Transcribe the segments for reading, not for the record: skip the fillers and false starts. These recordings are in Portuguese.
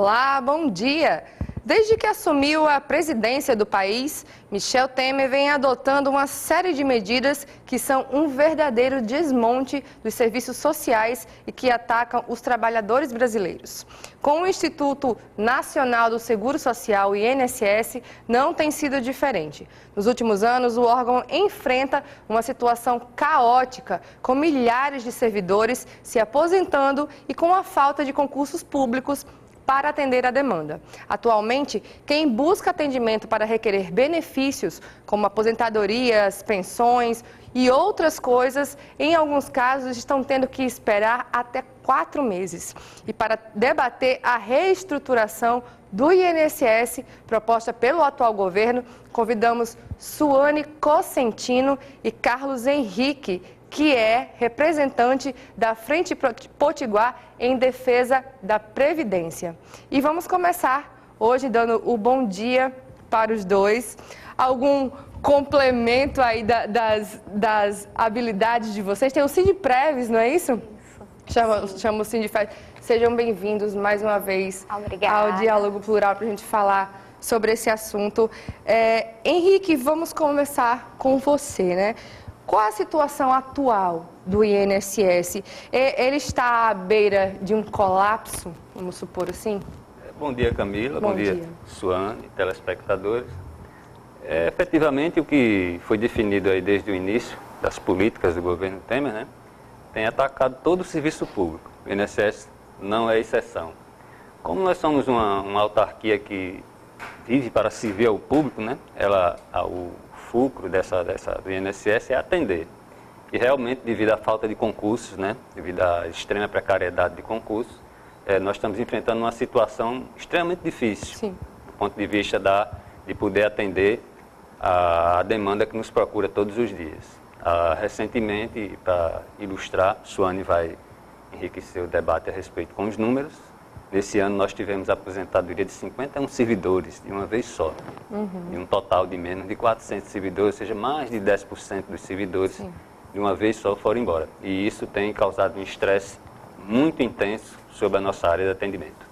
Olá, bom dia! Desde que assumiu a presidência do país, Michel Temer vem adotando uma série de medidas que são um verdadeiro desmonte dos serviços sociais e que atacam os trabalhadores brasileiros. Com o Instituto Nacional do Seguro Social, INSS, não tem sido diferente. Nos últimos anos, o órgão enfrenta uma situação caótica, com milhares de servidores se aposentando e com a falta de concursos públicos para atender a demanda. Atualmente, quem busca atendimento para requerer benefícios, como aposentadorias, pensões e outras coisas, em alguns casos estão tendo que esperar até 4 meses. E para debater a reestruturação do INSS, proposta pelo atual governo, convidamos Suane Cosentino e Carlos Henrique, que é representante da Frente Potiguar em defesa da Previdência. E vamos começar hoje dando o bom dia para os dois. Algum complemento aí das habilidades de vocês? Tem o Cid Preves, não é isso? Chama o Cid Preves. Sejam bem-vindos mais uma vez ao Diálogo Plural para a gente falar sobre esse assunto. Henrique, vamos começar com você, né? Qual a situação atual do INSS? Ele está à beira de um colapso, vamos supor assim? Bom dia, Camila. Bom dia, Suane, telespectadores. Efetivamente, o que foi definido aí desde o início das políticas do governo Temer, né, tem atacado todo o serviço público. O INSS não é exceção. Como nós somos uma autarquia que vive para servir ao público, né, o fulcro do INSS é atender. E realmente, devido à falta de concursos, né, devido à extrema precariedade de concursos, nós estamos enfrentando uma situação extremamente difícil. Sim. Do ponto de vista de poder atender a demanda que nos procura todos os dias. Recentemente, para ilustrar, Suane vai enriquecer o debate a respeito com os números. Nesse ano nós tivemos a aposentadoria de 51 servidores de uma vez só, e um total de menos de 400 servidores, ou seja, mais de 10% dos servidores de uma vez só foram embora. E isso tem causado um estresse muito intenso sobre a nossa área de atendimento.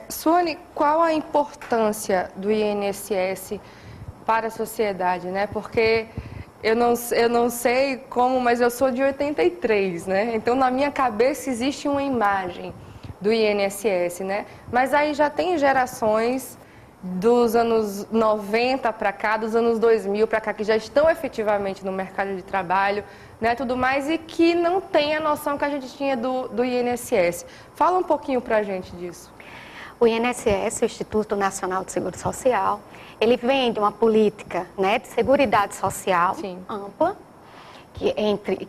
Suane, qual a importância do INSS para a sociedade, né? Porque eu não sei como, mas eu sou de 83, né? Então na minha cabeça existe uma imagem do INSS, né? Mas aí já tem gerações dos anos 90 para cá, dos anos 2000 para cá, que já estão efetivamente no mercado de trabalho, né, tudo mais, e que não tem a noção que a gente tinha do INSS. Fala um pouquinho para a gente disso. O INSS, o Instituto Nacional de Seguro Social, ele vem de uma política, né, de seguridade social ampla,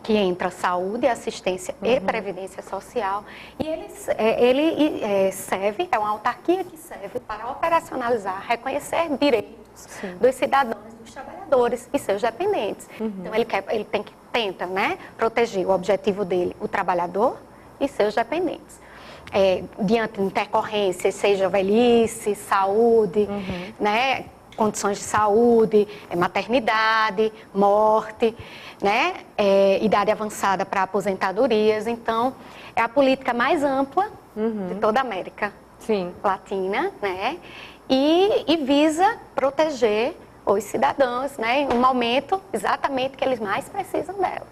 que entra saúde, assistência e previdência social, e ele serve, é uma autarquia que serve para operacionalizar, reconhecer direitos dos cidadãos, dos trabalhadores e seus dependentes. Então ele tenta, né, proteger o objetivo dele, o trabalhador e seus dependentes. Diante de intercorrências, seja velhice, saúde, né, condições de saúde, maternidade, morte, né, idade avançada para aposentadorias. Então, é a política mais ampla de toda a América Latina, né, e visa proteger os cidadãos, né, em um momento exatamente que eles mais precisam dela.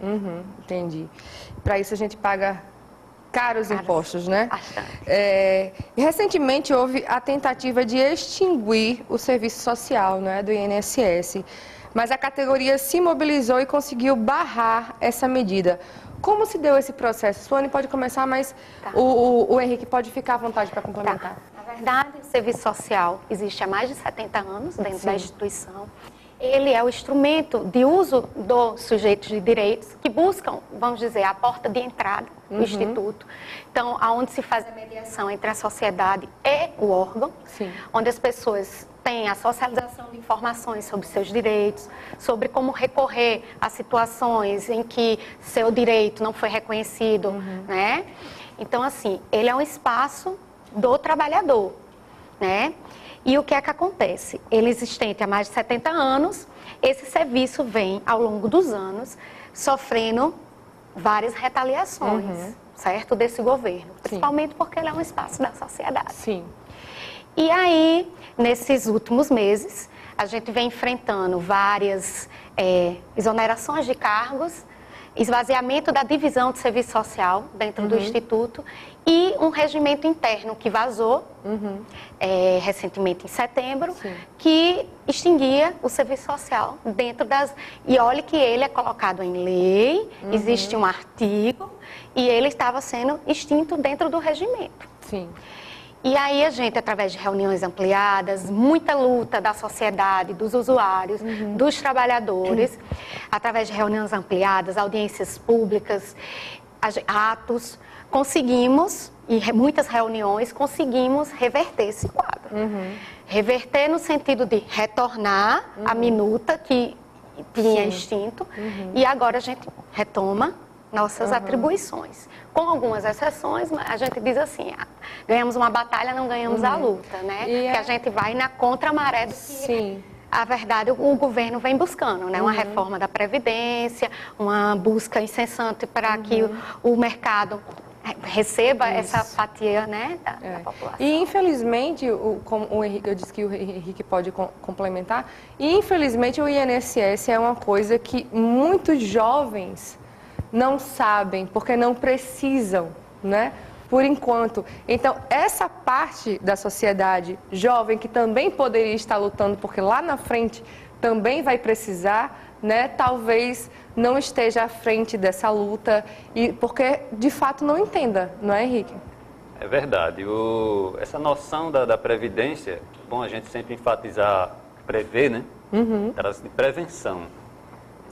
Entendi. Para isso a gente paga caros impostos, né? Recentemente houve a tentativa de extinguir o serviço social, né, do INSS, mas a categoria se mobilizou e conseguiu barrar essa medida. Como se deu esse processo? Suane pode começar, mas o Henrique pode ficar à vontade para complementar. Na verdade, o serviço social existe há mais de 70 anos dentro da instituição. Ele é o instrumento de uso dos sujeitos de direitos que buscam, vamos dizer, a porta de entrada do Instituto. Então, aonde se faz a mediação entre a sociedade e o órgão, onde as pessoas têm a socialização de informações sobre seus direitos, sobre como recorrer a situações em que seu direito não foi reconhecido, né? Então, assim, ele é um espaço do trabalhador, né? E o que é que acontece? Ele é existente há mais de 70 anos, esse serviço vem, ao longo dos anos, sofrendo várias retaliações, certo, desse governo, principalmente porque ele é um espaço da sociedade. Sim. E aí, nesses últimos meses, a gente vem enfrentando várias exonerações de cargos, esvaziamento da divisão de serviço social dentro do Instituto e um regimento interno que vazou recentemente em setembro, que extinguia o serviço social dentro das... E olhe que ele é colocado em lei, existe um artigo e ele estava sendo extinto dentro do regimento. Sim. E aí a gente, através de reuniões ampliadas, muita luta da sociedade, dos usuários, dos trabalhadores, através de reuniões ampliadas, audiências públicas, atos, conseguimos, e muitas reuniões, conseguimos reverter esse quadro. Reverter no sentido de retornar a minuta que tinha extinto, e agora a gente retoma nossas atribuições. Com algumas exceções, a gente diz assim, ganhamos uma batalha, não ganhamos a luta, né? Porque a gente vai na contramaré do que, a verdade, o governo vem buscando, né? Uma reforma da Previdência, uma busca incessante para que o mercado receba essa fatia, né, da população. E infelizmente, como o Henrique, eu disse que o Henrique pode complementar, e infelizmente o INSS é uma coisa que muitos jovens não sabem, porque não precisam, né? Por enquanto. Então, essa parte da sociedade jovem que também poderia estar lutando, porque lá na frente também vai precisar, né? Talvez não esteja à frente dessa luta, e porque de fato não entenda, não é, Henrique? É verdade. Essa noção da previdência, bom a gente sempre enfatizar, prever, né? Traz de prevenção.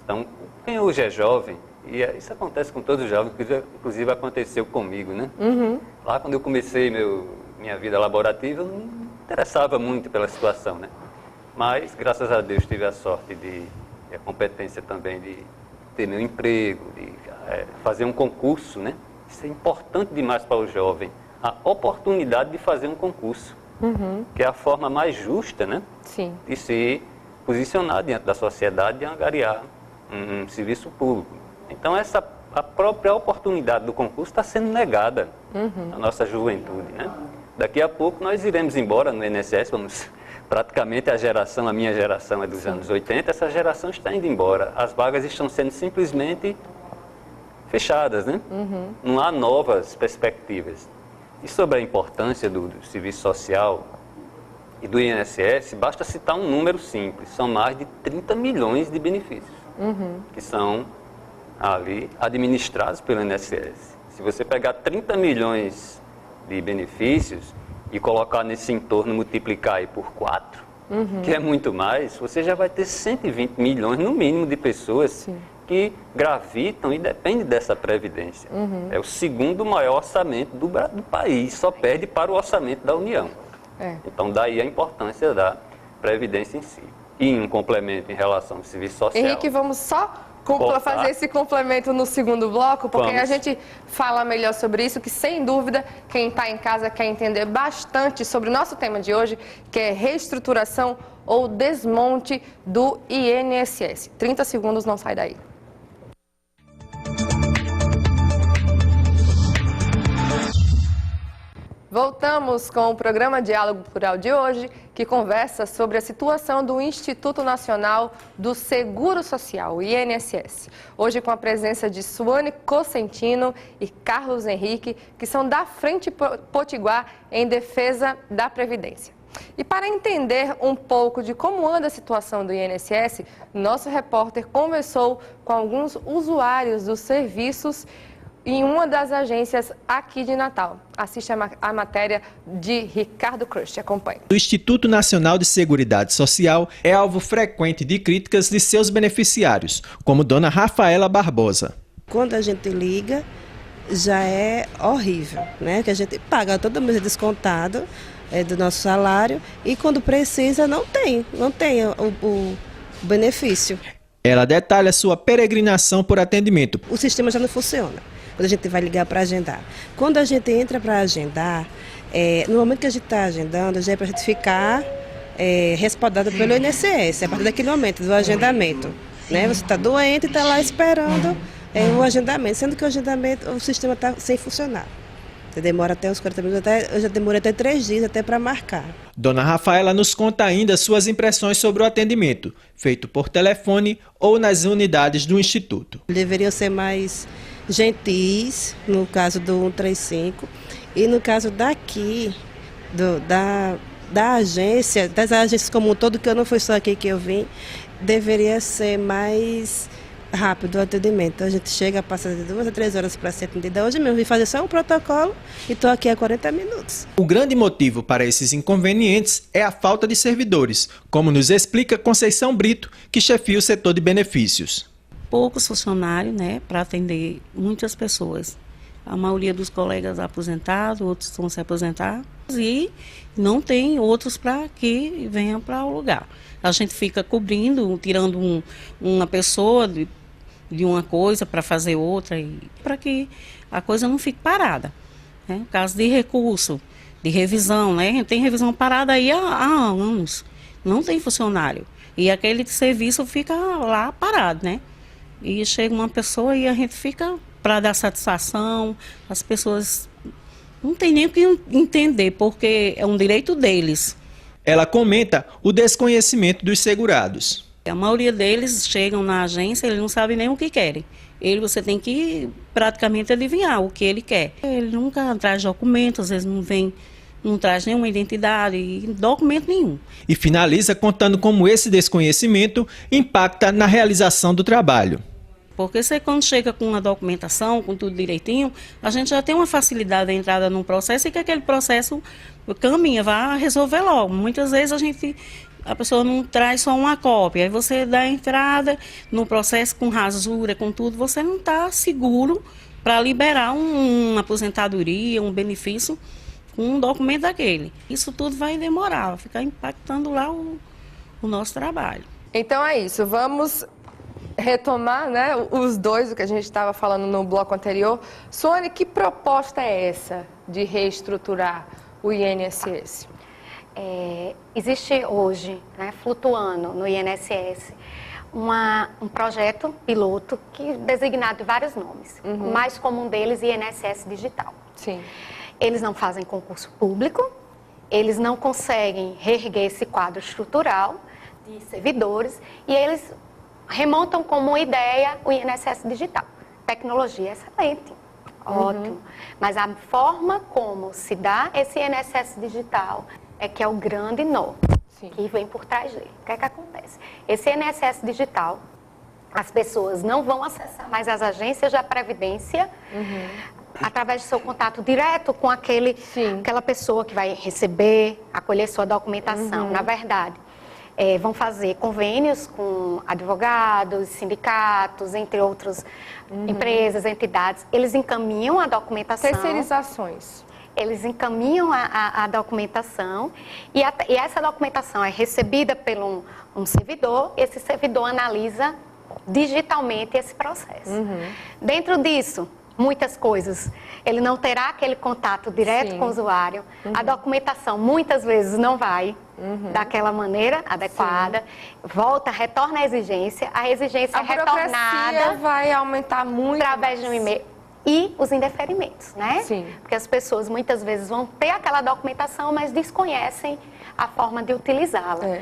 Então, quem hoje é jovem, e isso acontece com todos os jovens, inclusive aconteceu comigo, né? Lá quando eu comecei minha vida laborativa, eu não me interessava muito pela situação, né? Mas, graças a Deus, tive a sorte e a competência também de ter meu emprego, de fazer um concurso, né? Isso é importante demais para o jovem, a oportunidade de fazer um concurso, que é a forma mais justa, né? Sim. De se posicionar diante da sociedade e angariar um serviço público. Então, a própria oportunidade do concurso está sendo negada à nossa juventude, né? Daqui a pouco nós iremos embora no INSS, praticamente a minha geração é dos anos 80, essa geração está indo embora. As vagas estão sendo simplesmente fechadas, né? Não há novas perspectivas. E sobre a importância do serviço social e do INSS, basta citar um número simples, são mais de 30 milhões de benefícios, que são ali administrados pelo INSS. Se você pegar 30 milhões de benefícios e colocar nesse entorno, multiplicar aí por 4, que é muito mais, você já vai ter 120 milhões no mínimo de pessoas que gravitam e dependem dessa previdência. É o segundo maior orçamento do país, só perde para o orçamento da União. Então daí a importância da previdência em si. E um complemento em relação ao serviço social. Henrique, vamos só fazer esse complemento no segundo bloco, porque a gente fala melhor sobre isso, que sem dúvida quem está em casa quer entender bastante sobre o nosso tema de hoje, que é reestruturação ou desmonte do INSS. 30 segundos, não sai daí. Voltamos com o programa Diálogo Plural de hoje, que conversa sobre a situação do Instituto Nacional do Seguro Social, o INSS. Hoje com a presença de Suane Cosentino e Carlos Henrique, que são da Frente Potiguar em defesa da Previdência. E para entender um pouco de como anda a situação do INSS, nosso repórter conversou com alguns usuários dos serviços em uma das agências aqui de Natal. Assista a matéria de Ricardo Crust. Acompanhe. O Instituto Nacional de Seguridade Social é alvo frequente de críticas de seus beneficiários, como dona Rafaela Barbosa. Quando a gente liga, já é horrível, né? Que a gente paga todo mês descontado do nosso salário e quando precisa não tem o benefício. Ela detalha sua peregrinação por atendimento. O sistema já não funciona quando a gente vai ligar para agendar. Quando a gente entra para agendar, no momento que a gente está agendando, já é para a gente ficar respaldado pelo INSS, a partir daquele momento do agendamento. Né? Você está doente e está lá esperando o agendamento, sendo que o agendamento, o sistema está sem funcionar. Você demora até uns 40 minutos, eu já demorei até 3 dias até para marcar. Dona Rafaela nos conta ainda suas impressões sobre o atendimento, feito por telefone ou nas unidades do Instituto. Deveriam ser mais gentis, no caso do 135, e no caso daqui, da agência, das agências como um todo, que eu não fui só aqui que eu vim, deveria ser mais rápido o atendimento. A gente chega, passa de 2 a 3 horas para ser atendida. Hoje mesmo vim fazer só um protocolo e estou aqui há 40 minutos. O grande motivo para esses inconvenientes é a falta de servidores, como nos explica Conceição Brito, que chefia o setor de benefícios. Poucos funcionários, né, para atender muitas pessoas. A maioria dos colegas aposentados, outros vão se aposentar e não tem outros para que venham para o lugar. A gente fica cobrindo, tirando uma pessoa de uma coisa para fazer outra, para que a coisa não fique parada. Né? No caso de recurso, de revisão, né? A gente tem revisão parada aí há anos, não tem funcionário. E aquele serviço fica lá parado, né? E chega uma pessoa e a gente fica para dar satisfação, as pessoas não tem nem o que entender, porque é um direito deles. Ela comenta o desconhecimento dos segurados. A maioria deles chegam na agência, eles não sabem nem o que querem. Você tem que praticamente adivinhar o que ele quer. Ele nunca traz documentos, às vezes não traz nenhuma identidade, documento nenhum. E finaliza contando como esse desconhecimento impacta na realização do trabalho. Porque você, quando chega com uma documentação, com tudo direitinho, a gente já tem uma facilidade de entrada num processo e que aquele processo caminha, vai resolver logo. Muitas vezes a pessoa não traz só uma cópia, aí você dá a entrada no processo com rasura, com tudo, você não está seguro para liberar uma aposentadoria, um benefício com um documento daquele. Isso tudo vai demorar, vai ficar impactando lá o nosso trabalho. Então é isso, vamos retomar, né, os dois, o que a gente estava falando no bloco anterior. Suane, que proposta é essa de reestruturar o INSS? Existe hoje, né, flutuando no INSS, um projeto piloto designado de vários nomes. O mais comum deles, INSS Digital. Sim. Eles não fazem concurso público, eles não conseguem reerguer esse quadro estrutural de servidores e eles remontam como ideia o INSS Digital. Tecnologia excelente, ótimo. Mas a forma como se dá esse INSS Digital é que é o grande nó que vem por trás dele. O que é que acontece? Esse INSS Digital, as pessoas não vão acessar mais as agências da Previdência através do seu contato direto com aquela pessoa que vai receber, acolher sua documentação. Na verdade, vão fazer convênios com advogados, sindicatos, entre outras empresas, entidades. Eles encaminham a documentação. Terceirizações. Eles encaminham a documentação e essa documentação é recebida por um servidor. Esse servidor analisa digitalmente esse processo. Dentro disso, muitas coisas, ele não terá aquele contato direto com o usuário. A documentação muitas vezes não vai daquela maneira adequada, retorna a exigência é retornada, vai aumentar muito através de um e-mail. E os indeferimentos, né? Sim. Porque as pessoas muitas vezes vão ter aquela documentação, mas desconhecem a forma de utilizá-la.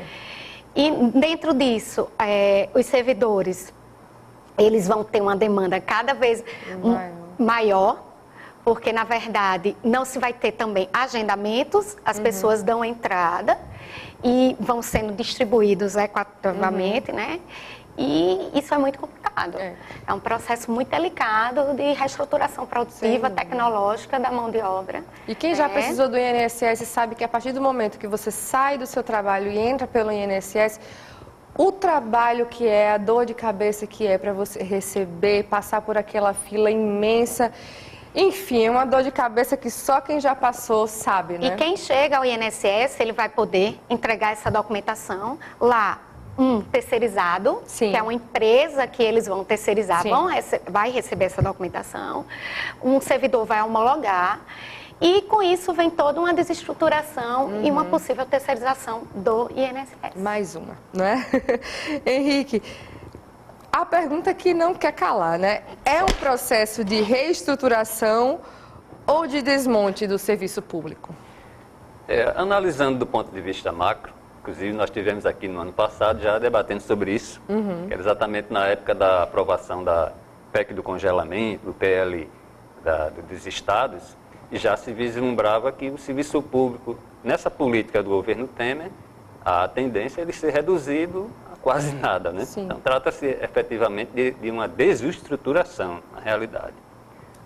E dentro disso, os servidores, eles vão ter uma demanda cada vez maior, porque, na verdade, não se vai ter também agendamentos, as pessoas dão entrada e vão sendo distribuídos equitativamente, né? E isso é muito complicado. É um processo muito delicado de reestruturação produtiva, tecnológica da mão de obra. E quem já precisou do INSS sabe que a partir do momento que você sai do seu trabalho e entra pelo INSS, o trabalho que é, a dor de cabeça que é para você receber, passar por aquela fila imensa, enfim, é uma dor de cabeça que só quem já passou sabe, né? E quem chega ao INSS, ele vai poder entregar essa documentação lá, terceirizado, que é uma empresa que eles vão terceirizar, vai receber essa documentação, um servidor vai homologar, e com isso vem toda uma desestruturação e uma possível terceirização do INSS. Mais uma, não é? Henrique, A pergunta que não quer calar, né? É um processo de reestruturação ou de desmonte do serviço público? Analisando do ponto de vista macro, inclusive nós tivemos aqui no ano passado já debatendo sobre isso, que era exatamente na época da aprovação da PEC do congelamento, do PL dos estados, e já se vislumbrava que o serviço público, nessa política do governo Temer, a tendência é ele ser reduzido a quase nada, né? Sim. Então trata-se efetivamente de uma desestruturação, na realidade.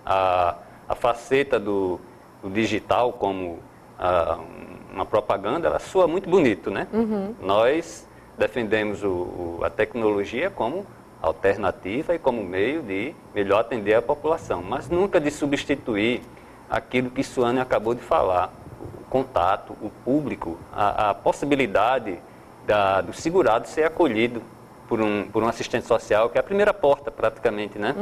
A faceta do digital como uma propaganda, ela soa muito bonito, né? Nós defendemos a tecnologia como alternativa e como meio de melhor atender a população, mas nunca de substituir aquilo que Suane acabou de falar, o contato, o público, a possibilidade do segurado ser acolhido por um assistente social, que é a primeira porta praticamente, né?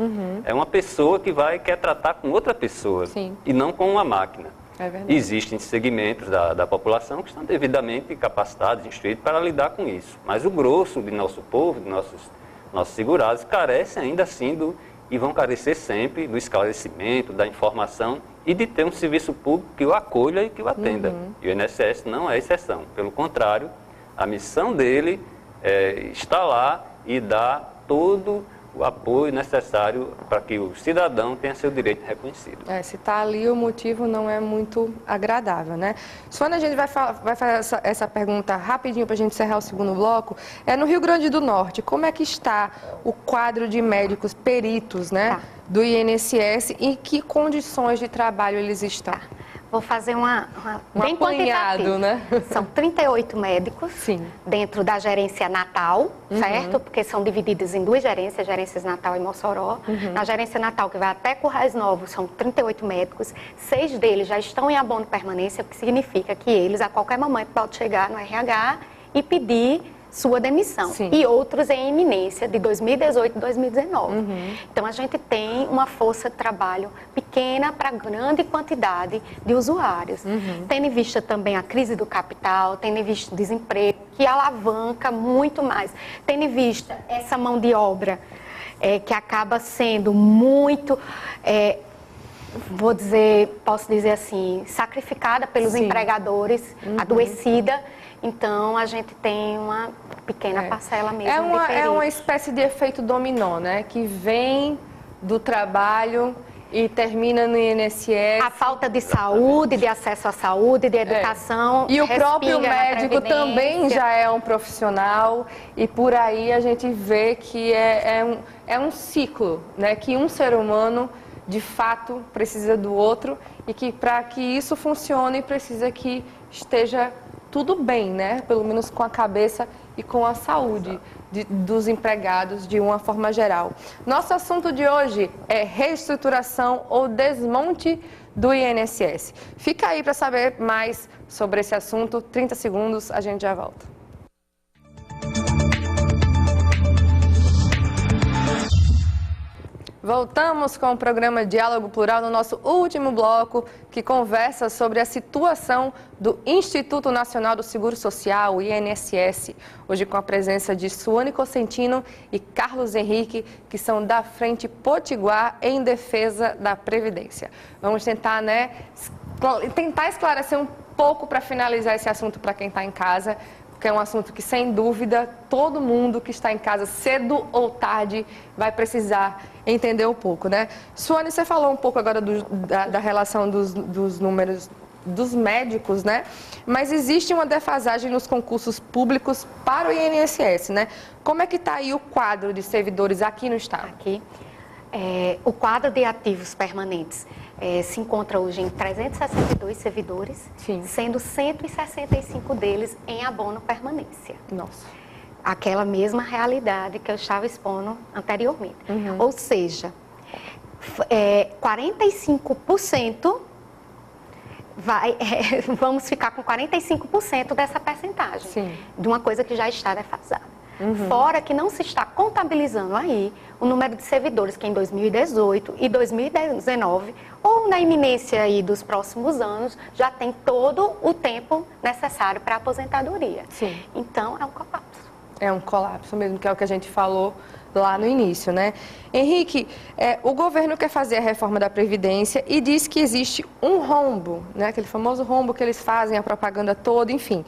É uma pessoa que quer tratar com outra pessoa. Sim. E não com uma máquina. É verdade. Existem segmentos da população que estão devidamente capacitados, instruídos para lidar com isso. Mas o grosso de nosso povo, de nossos segurados, carecem ainda assim e vão carecer sempre do esclarecimento, da informação e de ter um serviço público que o acolha e que o atenda. E o INSS não é exceção. Pelo contrário, a missão dele é estar lá e dar todo o apoio necessário para que o cidadão tenha seu direito reconhecido. Se está ali, o motivo não é muito agradável, né? Suane, a gente vai fazer essa pergunta rapidinho para a gente encerrar o segundo bloco. No Rio Grande do Norte, como é que está o quadro de médicos peritos, né, do INSS e em que condições de trabalho eles estão? Vou fazer uma bem apanhado, né? São 38 médicos. Sim. Dentro da gerência Natal, certo? Porque são divididos em duas gerências Natal e Mossoró. Na gerência Natal, que vai até Currais Novos, são 38 médicos. 6 deles já estão em abono permanência, o que significa que eles, a qualquer momento, podem chegar no RH e pedir sua demissão. Sim. E outros em iminência de 2018 e 2019. Então, a gente tem uma força de trabalho pequena para grande quantidade de usuários. Tendo em vista também a crise do capital, tendo em vista o desemprego, que alavanca muito mais. Tendo em vista essa mão de obra que acaba sendo muito... posso dizer assim, sacrificada pelos empregadores, adoecida. Então, a gente tem uma pequena parcela mesmo de peritos. É uma espécie de efeito dominó, né? Que vem do trabalho e termina no INSS. A falta de saúde, de acesso à saúde, de educação. E o próprio médico também já é um profissional. E por aí a gente vê que é um ciclo, né? Que um ser humano, de fato, precisa do outro. E que para que isso funcione, precisa que esteja tudo bem, né? Pelo menos com a cabeça e com a saúde dos empregados de uma forma geral. Nosso assunto de hoje é reestruturação ou desmonte do INSS. Fica aí para saber mais sobre esse assunto. 30 segundos, a gente já volta. Voltamos com o programa Diálogo Plural no nosso último bloco, que conversa sobre a situação do Instituto Nacional do Seguro Social, o INSS. Hoje com a presença de Suane Cosentino e Carlos Henrique, que são da Frente Potiguar em defesa da Previdência. Vamos tentar, tentar esclarecer um pouco para finalizar esse assunto para quem está em casa, porque é um assunto que, sem dúvida, todo mundo que está em casa, cedo ou tarde, vai precisar entender um pouco, né? Suane, você falou um pouco agora da relação dos números dos médicos, né? Mas existe uma defasagem nos concursos públicos para o INSS, né? Como é que está aí o quadro de servidores aqui no Estado? Aqui, o quadro de ativos permanentes se encontra hoje em 362 servidores, Sim. sendo 165 deles em abono permanência. Nossa. Aquela mesma realidade que eu estava expondo anteriormente. Ou seja, 45% vamos ficar com 45% dessa percentagem. Sim. De uma coisa que já está defasada. Fora que não se está contabilizando aí o número de servidores que em 2018 e 2019, ou na iminência aí dos próximos anos, já tem todo o tempo necessário para a aposentadoria. Sim. Então, é um colapso. É um colapso mesmo, que é o que a gente falou lá no início, né? Henrique, o governo quer fazer a reforma da Previdência e diz que existe um rombo, né? Aquele famoso rombo que eles fazem, a propaganda toda, enfim.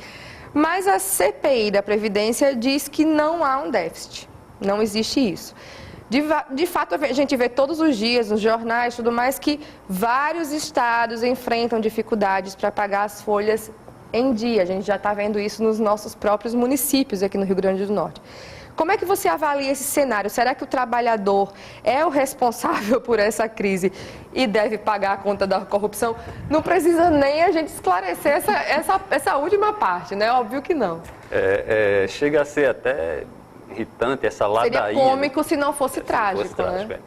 Mas a CPI da Previdência diz que não há um déficit, não existe isso. De fato, a gente vê todos os dias nos jornais e tudo mais que vários estados enfrentam dificuldades para pagar as folhas em dia. A gente já está vendo isso nos nossos próprios municípios aqui no Rio Grande do Norte. Como é que você avalia esse cenário? Será que o trabalhador é o responsável por essa crise e deve pagar a conta da corrupção? Não precisa nem a gente esclarecer essa última parte, né? Óbvio que não. Chega a ser até irritante essa ladainha. Seria cômico se não fosse trágico, né?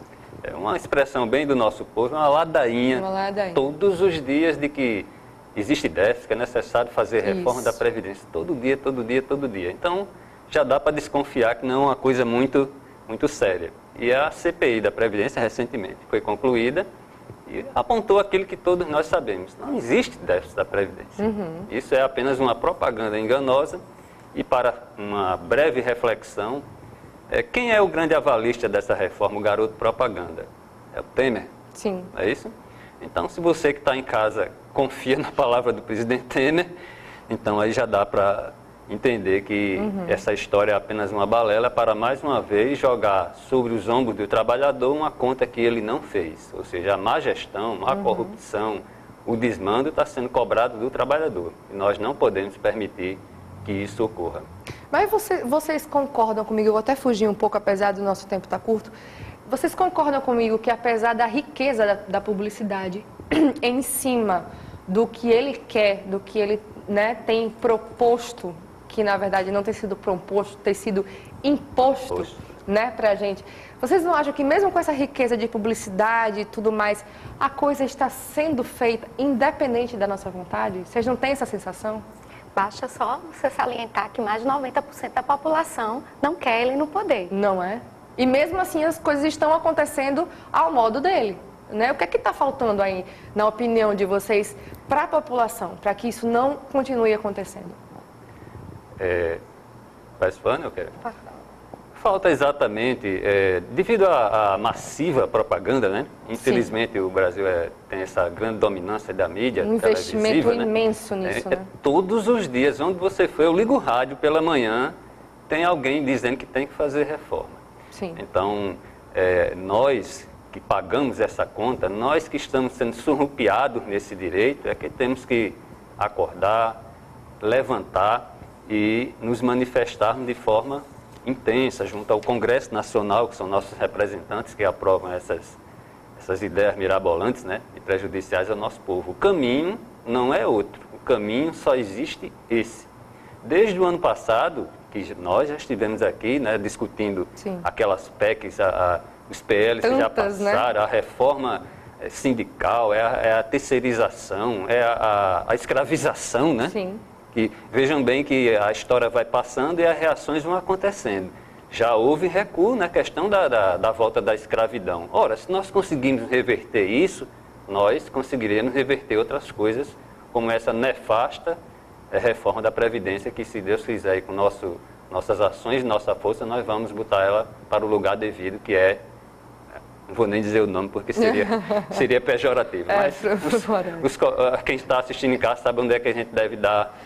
É uma expressão bem do nosso povo, uma ladainha. Todos os dias de que existe déficit, que é necessário fazer reforma da Previdência. Todo dia, todo dia, todo dia. Então, já dá para desconfiar que não é uma coisa muito séria. E a CPI da Previdência, recentemente, foi concluída e apontou aquilo que todos nós sabemos. Não existe déficit da Previdência. Isso é apenas uma propaganda enganosa. E para uma breve reflexão, quem é o grande avalista dessa reforma, o garoto propaganda? É o Temer? Sim. É isso? Então, se você que está em casa confia na palavra do presidente Temer, então aí já dá para entender que essa história é apenas uma balela para, mais uma vez, jogar sobre os ombros do trabalhador uma conta que ele não fez. Ou seja, a má gestão, a corrupção, o desmando está sendo cobrado do trabalhador. E nós não podemos permitir que isso ocorra. Mas vocês concordam comigo, eu vou até fugir um pouco, apesar do nosso tempo estar curto, vocês concordam comigo que apesar da riqueza da publicidade em cima do que ele quer, do que ele, né, tem proposto, que na verdade não tem sido proposto, tem sido imposto, né, pra gente. Vocês não acham que mesmo com essa riqueza de publicidade e tudo mais, a coisa está sendo feita independente da nossa vontade? Vocês não têm essa sensação? Basta só você salientar que mais de 90% da população não quer ele no poder. Não é? E mesmo assim as coisas estão acontecendo ao modo dele, né? O que é que está faltando aí, na opinião de vocês, para a população, para que isso não continue acontecendo? Participando, eu quero. Falta exatamente, devido à massiva propaganda, né? Infelizmente o Brasil tem essa grande dominância da mídia televisiva, né? Investimento imenso nisso, né? Todos os dias, onde você for, eu ligo o rádio pela manhã, tem alguém dizendo que tem que fazer reforma. Sim. Então, nós que pagamos essa conta, nós que estamos sendo surrupiados nesse direito, é que temos que acordar, levantar e nos manifestarmos de forma intensa junto ao Congresso Nacional, que são nossos representantes que aprovam essas ideias mirabolantes, né, e prejudiciais ao nosso povo. O caminho não é outro, o caminho só existe esse. Desde o ano passado, que nós já estivemos aqui, né, discutindo aquelas PECs, os PLs que já passaram, né? A reforma sindical, a terceirização, a escravização, né? Sim. Que, vejam bem que a história vai passando e as reações vão acontecendo. Já houve recuo na questão da volta da escravidão. Ora, se nós conseguimos reverter isso, nós conseguiremos reverter outras coisas, como essa nefasta reforma da Previdência, que, se Deus quiser, e com nossas ações, nossa força, nós vamos botar ela para o lugar devido, que não vou nem dizer o nome porque seria pejorativo, mas quem está assistindo em casa sabe onde é que a gente deve dar,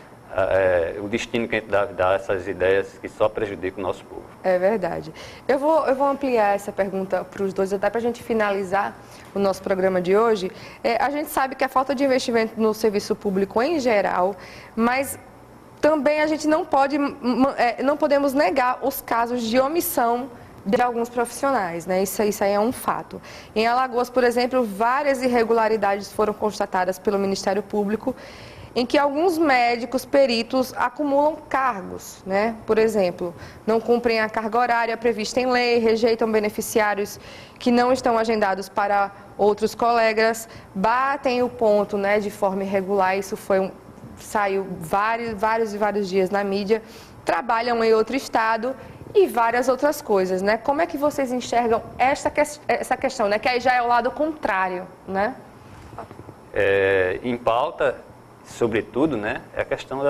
o destino que a gente deve dar a essas ideias que só prejudicam o nosso povo. É verdade. Eu vou ampliar essa pergunta para os dois, até para a gente finalizar o nosso programa de hoje. A gente sabe que a falta de investimento no serviço público em geral, mas também a gente não podemos negar os casos de omissão de alguns profissionais, né? Isso aí é um fato. Em Alagoas, por exemplo, várias irregularidades foram constatadas pelo Ministério Público, em que alguns médicos peritos acumulam cargos, né? Por exemplo, não cumprem a carga horária prevista em lei, rejeitam beneficiários que não estão agendados para outros colegas, batem o ponto, né, de forma irregular. Isso saiu vários dias na mídia, trabalham em outro estado e várias outras coisas, né? Como é que vocês enxergam essa questão, né? Que aí já é o lado contrário, né? Em pauta, sobretudo, né, é a questão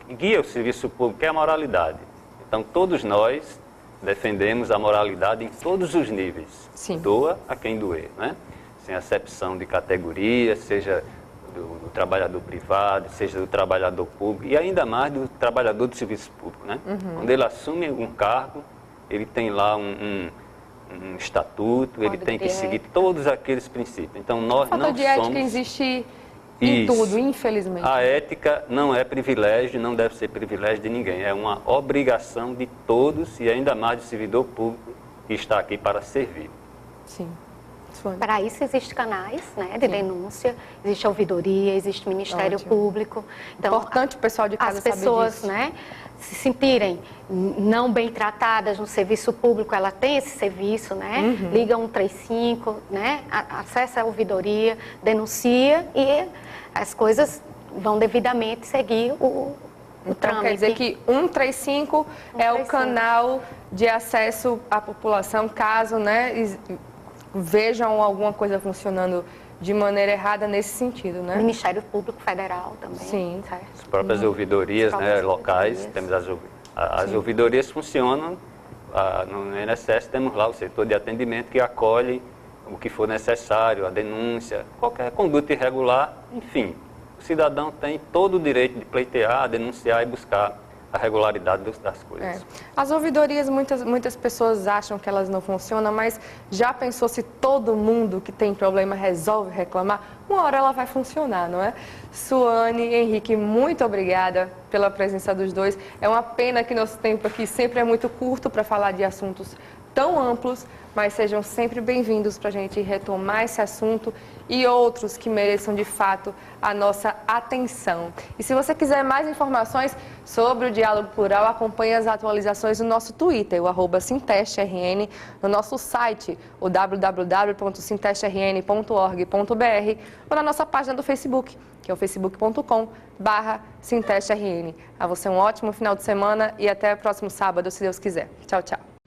que guia o serviço público, que é a moralidade. Então, todos nós defendemos a moralidade em todos os níveis. Sim. Doa a quem doer, né? Sem acepção de categoria, seja do trabalhador privado, seja do trabalhador público e ainda mais do trabalhador do serviço público, né? Quando ele assume um cargo, ele tem lá um estatuto, ele tem que seguir todos aqueles princípios. Então, nós não somos... Falta de ética existe em tudo, infelizmente. A ética não é privilégio, não deve ser privilégio de ninguém. É uma obrigação de todos e ainda mais do servidor público que está aqui para servir. Sim. Para isso existem canais, né, de denúncia, existe a ouvidoria, existe o Ministério Público. Então, importante o pessoal de casa saber disso. As pessoas, né, se sentirem não bem tratadas no serviço público, ela tem esse serviço, né, liga 135, né, acessa a ouvidoria, denuncia e as coisas vão devidamente seguir o então, quer dizer que 135 é o canal de acesso à população, caso, né, vejam alguma coisa funcionando de maneira errada nesse sentido, né? Ministério Público Federal também. Sim. Certo? As próprias ouvidorias, né, locais, temos as ouvidorias funcionam, no INSS temos lá o setor de atendimento que acolhe o que for necessário, a denúncia, qualquer conduta irregular, enfim. O cidadão tem todo o direito de pleitear, denunciar e buscar a regularidade das coisas. As ouvidorias, muitas pessoas acham que elas não funcionam, mas já pensou se todo mundo que tem problema resolve reclamar? Uma hora ela vai funcionar, não é? Suane e Henrique, muito obrigada pela presença dos dois. É uma pena que nosso tempo aqui sempre é muito curto para falar de assuntos tão amplos, mas sejam sempre bem-vindos para a gente retomar esse assunto e outros que mereçam de fato a nossa atenção. E se você quiser mais informações sobre o Diálogo Plural, acompanhe as atualizações no nosso Twitter, o @SintestRN, no nosso site, o www.sintestrn.org.br ou na nossa página do Facebook, que é o facebook.com/SintestRN. A você um ótimo final de semana e até o próximo sábado, se Deus quiser. Tchau, tchau.